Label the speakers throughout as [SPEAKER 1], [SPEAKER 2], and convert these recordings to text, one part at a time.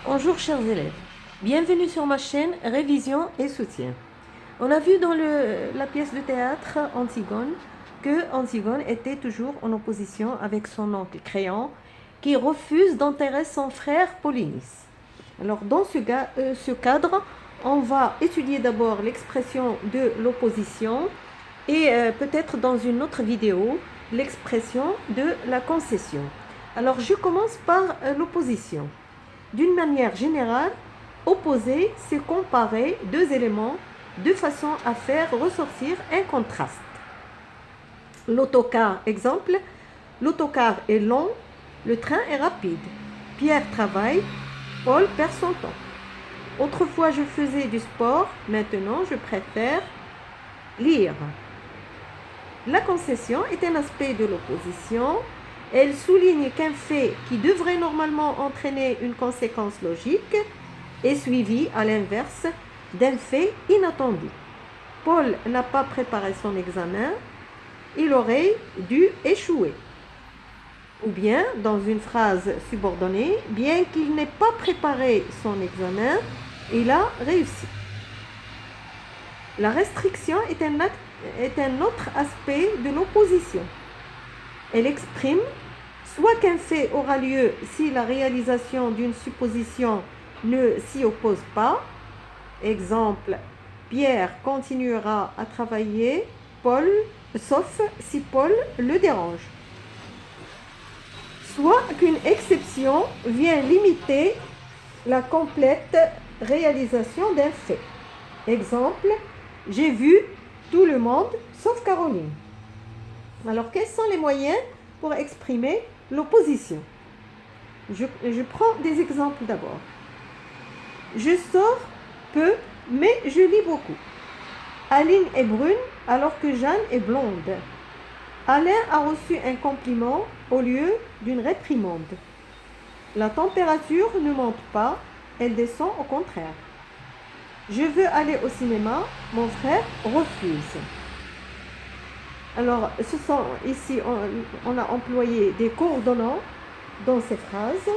[SPEAKER 1] Bonjour chers élèves, bienvenue sur ma chaîne Révision et Soutien. On a vu dans la pièce de théâtre Antigone que Antigone était toujours en opposition avec son oncle Créon qui refuse d'enterrer son frère Polynice. Alors dans ce cadre, on va étudier d'abord l'expression de l'opposition et peut-être dans une autre vidéo l'expression de la concession. Alors je commence par l'opposition. D'une manière générale, opposer, c'est comparer deux éléments de façon à faire ressortir un contraste. L'autocar, exemple, l'autocar est long, le train est rapide. Pierre travaille, Paul perd son temps. Autrefois, je faisais du sport, maintenant, je préfère lire. La concession est un aspect de l'opposition. Elle souligne qu'un fait qui devrait normalement entraîner une conséquence logique est suivi, à l'inverse, d'un fait inattendu. Paul n'a pas préparé son examen, il aurait dû échouer. Ou bien, dans une phrase subordonnée, bien qu'il n'ait pas préparé son examen, il a réussi. La restriction est un autre aspect de l'opposition. Elle exprime soit qu'un fait aura lieu si la réalisation d'une supposition ne s'y oppose pas. Exemple, Pierre continuera à travailler, sauf si Paul le dérange. Soit qu'une exception vient limiter la complète réalisation d'un fait. Exemple, j'ai vu tout le monde sauf Caroline. Alors, quels sont les moyens pour exprimer l'opposition? Je prends des exemples d'abord. Je sors peu, mais je lis beaucoup. Aline est brune alors que Jeanne est blonde. Alain a reçu un compliment au lieu d'une réprimande. La température ne monte pas, elle descend au contraire. Je veux aller au cinéma, mon frère refuse. Alors, ici, on a employé des coordonnants dans ces phrases.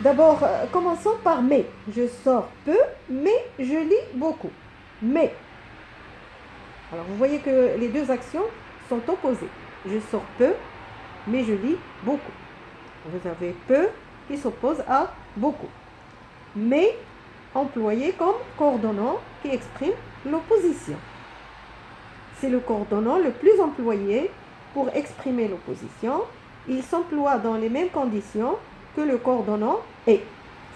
[SPEAKER 1] D'abord, commençons par mais. Je sors peu, mais je lis beaucoup. Mais. Alors, vous voyez que les deux actions sont opposées. Je sors peu, mais je lis beaucoup. Vous avez peu qui s'oppose à beaucoup. Mais employé comme coordonnant qui exprime l'opposition. C'est le coordonnant le plus employé pour exprimer l'opposition. Il s'emploie dans les mêmes conditions que le coordonnant est,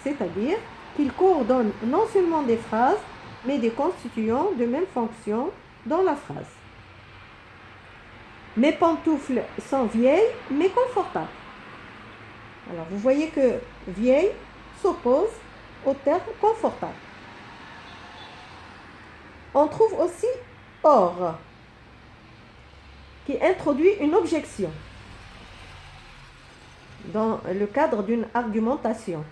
[SPEAKER 1] c'est-à-dire qu'il coordonne non seulement des phrases, mais des constituants de même fonction dans la phrase. Mes pantoufles sont vieilles, mais confortables. Alors, vous voyez que vieille s'oppose au terme confortable. On trouve aussi or, qui introduit une objection dans le cadre d'une argumentation,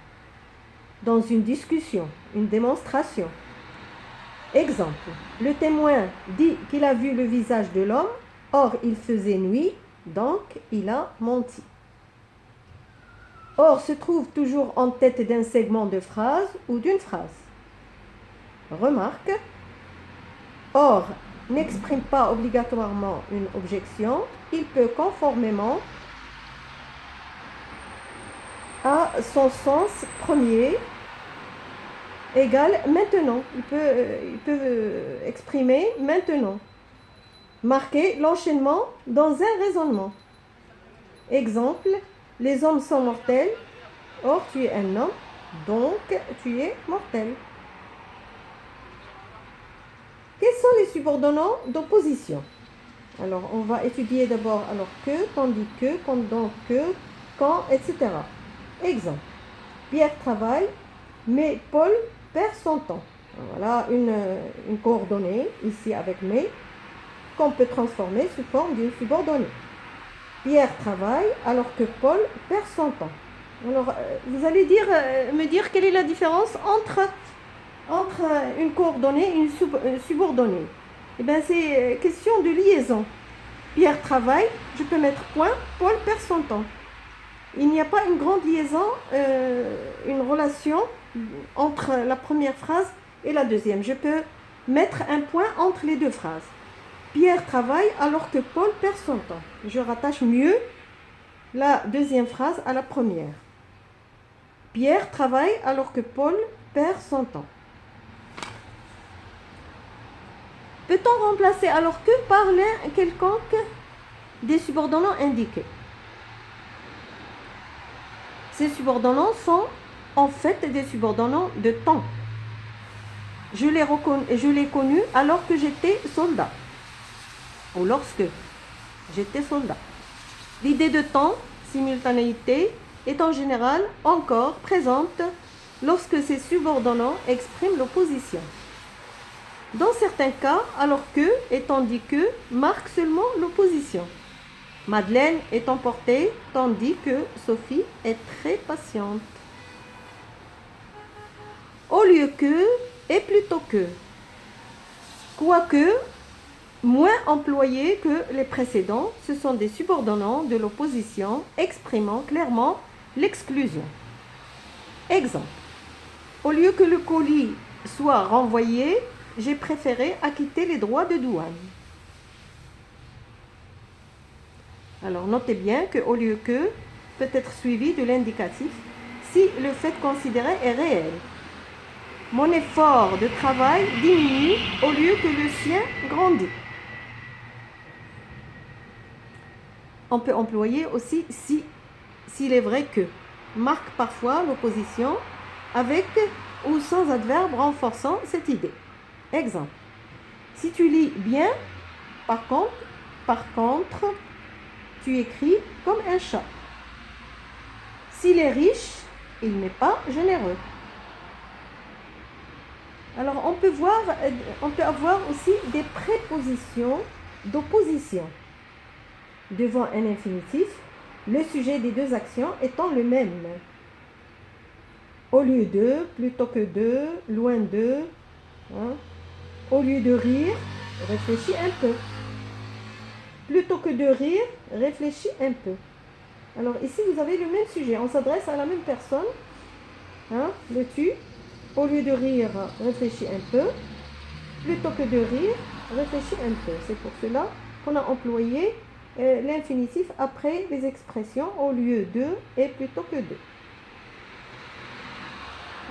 [SPEAKER 1] dans une discussion, une démonstration. Exemple, le témoin dit qu'il a vu le visage de l'homme, or il faisait nuit, donc il a menti. Or se trouve toujours en tête d'un segment de phrase ou d'une phrase. Remarque, or n'exprime pas obligatoirement une objection, il peut conformément à son sens premier égale maintenant. Il peut exprimer maintenant. Marquer l'enchaînement dans un raisonnement. Exemple, les hommes sont mortels, or tu es un homme, donc tu es mortel. Quels sont les subordonnants d'opposition? Alors, on va étudier d'abord alors que, tandis que, pendant que, quand, etc. Exemple, Pierre travaille, mais Paul perd son temps. Voilà une coordonnée, ici avec mais, qu'on peut transformer sous forme d'une subordonnée. Pierre travaille alors que Paul perd son temps. Alors, vous allez me dire quelle est la différence entre une coordonnée et une subordonnée. Eh bien, c'est question de liaison. Pierre travaille, je peux mettre point, Paul perd son temps. il n'y a pas une grande liaison, une relation entre la première phrase et la deuxième. Je peux mettre un point entre les deux phrases. Pierre travaille alors que Paul perd son temps. Je rattache mieux la deuxième phrase à la première. Pierre travaille alors que Paul perd son temps. Peut-on remplacer alors que par l'un quelconque des subordonnés indiqués? Ces subordonnés sont en fait des subordonnés de temps. Je l'ai connu alors que j'étais soldat ou lorsque j'étais soldat. L'idée de temps, simultanéité, est en général encore présente lorsque ces subordonnés expriment l'opposition. Dans certains cas, alors que et tandis que marque seulement l'opposition. Madeleine est emportée tandis que Sophie est très patiente. Au lieu que et plutôt que. Quoique moins employés que les précédents, ce sont des subordonnés de l'opposition exprimant clairement l'exclusion. Exemple. Au lieu que le colis soit renvoyé, j'ai préféré acquitter les droits de douane. Alors notez bien que au lieu que peut être suivi de l'indicatif si le fait considéré est réel. Mon effort de travail diminue au lieu que le sien grandit. On peut employer aussi si, s'il est vrai que, marque parfois l'opposition avec ou sans adverbe renforçant cette idée. Exemple. Si tu lis bien, par contre, tu écris comme un chat. S'il est riche, il n'est pas généreux. Alors, on peut avoir aussi des prépositions d'opposition devant un infinitif, le sujet des deux actions étant le même. Au lieu de, plutôt que de, loin de. Au lieu de rire, réfléchis un peu. Plutôt que de rire, réfléchis un peu. Alors ici, vous avez le même sujet. On s'adresse à la même personne. Le tu. Au lieu de rire, réfléchis un peu. Plutôt que de rire, réfléchis un peu. C'est pour cela qu'on a employé l'infinitif après les expressions au lieu de et plutôt que de.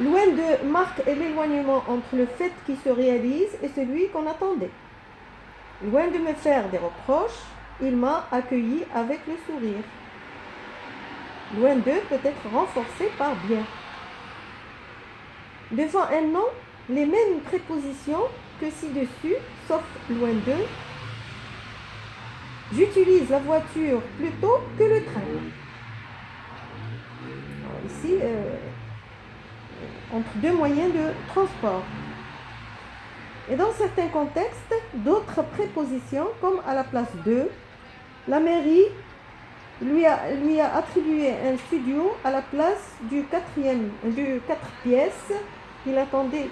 [SPEAKER 1] Loin de marque l'éloignement entre le fait qui se réalise et celui qu'on attendait. Loin de me faire des reproches, il m'a accueilli avec le sourire. Loin de peut être renforcé par bien. Devant un nom, les mêmes prépositions que ci-dessus, sauf loin de. J'utilise la voiture plutôt que le train. Alors ici, entre deux moyens de transport. Et dans certains contextes, d'autres prépositions, comme à la place de, la mairie lui a attribué un studio à la place du 4 pièces qu'il attendait.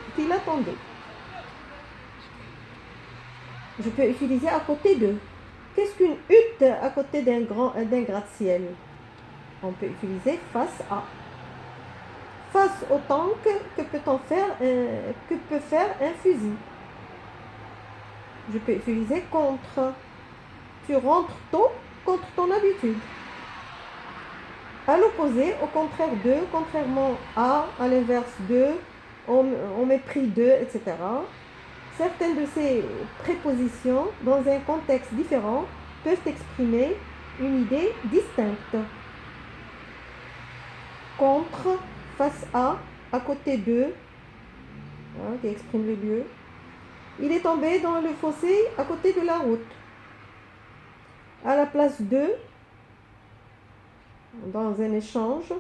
[SPEAKER 1] Je peux utiliser à côté de. Qu'est-ce qu'une hutte à côté d'un gratte-ciel? On peut utiliser face à. Face au tank, que peut faire un fusil? Je peux utiliser contre. Tu rentres tôt contre ton habitude. À l'opposé, au contraire de, contrairement à l'inverse de, au mépris de, etc. Certaines de ces prépositions, dans un contexte différent, peuvent exprimer une idée distincte. Contre, face à côté de, qui exprime le lieu. Il est tombé dans le fossé à côté de la route. À la place de, dans un échange,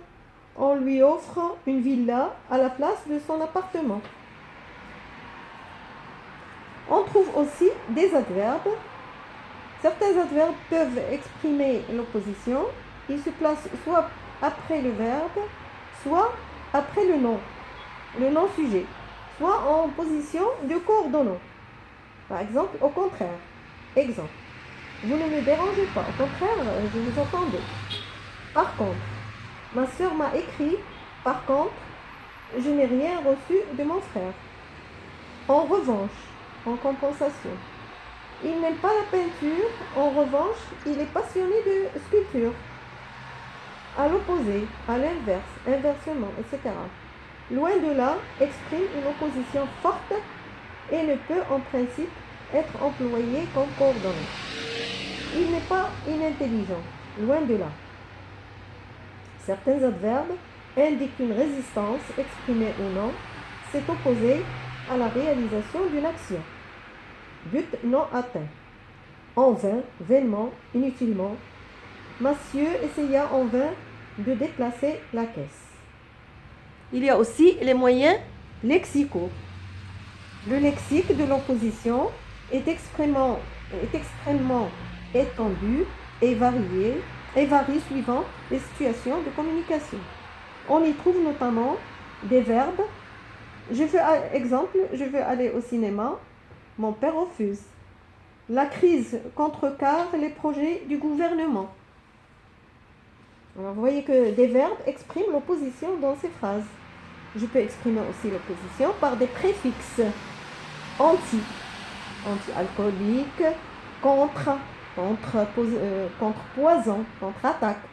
[SPEAKER 1] on lui offre une villa à la place de son appartement. On trouve aussi des adverbes. Certains adverbes peuvent exprimer l'opposition. Ils se placent soit après le verbe, soit après le nom sujet, soit en position de coordonnant. Par exemple, au contraire. Exemple. Vous ne me dérangez pas. Au contraire, je vous entendais. Par contre. Ma sœur m'a écrit. Par contre, je n'ai rien reçu de mon frère. En revanche, en compensation, il n'aime pas la peinture. En revanche, il est passionné de sculpture. À l'opposé, à l'inverse, inversement, etc. Loin de là, exprime une opposition forte et ne peut en principe être employé comme coordonnée. Il n'est pas inintelligent, loin de là. Certains adverbes indiquent une résistance, exprimée ou non, c'est opposé à la réalisation d'une action. But non atteint. En vain, vainement, inutilement. Massieu essaya en vain de déplacer la caisse. Il y a aussi les moyens lexicaux. Le lexique de l'opposition est extrêmement étendu et varie suivant les situations de communication. On y trouve notamment des verbes. Je veux aller au cinéma, mon père refuse. La crise contrecarre les projets du gouvernement. Alors, vous voyez que des verbes expriment l'opposition dans ces phrases. Je peux exprimer aussi l'opposition par des préfixes. Anti, anti-alcoolique, contre poison, contre-attaque.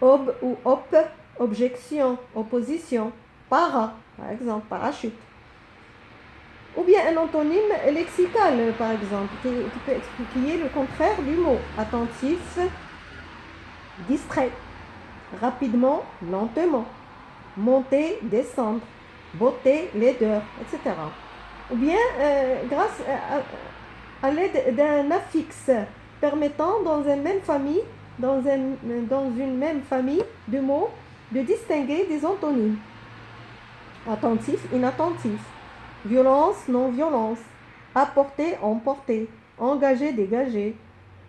[SPEAKER 1] Ob ou op, objection, opposition. Para, par exemple, parachute. Ou bien un antonyme lexical, par exemple, qui peut expliquer le contraire du mot. Attentif, distrait. Rapidement, lentement. Monter, descendre. Beauté, laideur, etc. Ou bien grâce à l'aide d'un affixe permettant dans une même famille de mots de distinguer des antonymes. Attentif, inattentif. Violence, non-violence. Apporter, emporter. Engager, dégager.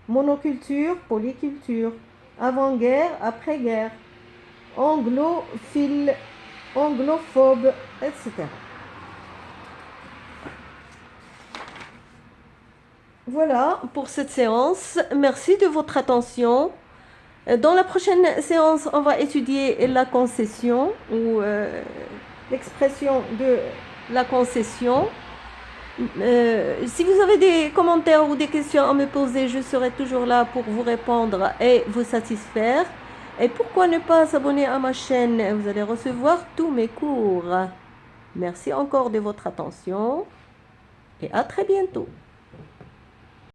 [SPEAKER 1] Monoculture, polyculture. Avant-guerre, après-guerre. Anglophile, anglophobe, etc. Voilà pour cette séance. Merci de votre attention. Dans la prochaine séance, on va étudier la concession ou l'expression de la concession. Si vous avez des commentaires ou des questions à me poser, je serai toujours là pour vous répondre et vous satisfaire. Et pourquoi ne pas s'abonner à ma chaîne? Vous allez recevoir tous mes cours. Merci encore de votre attention et à très bientôt.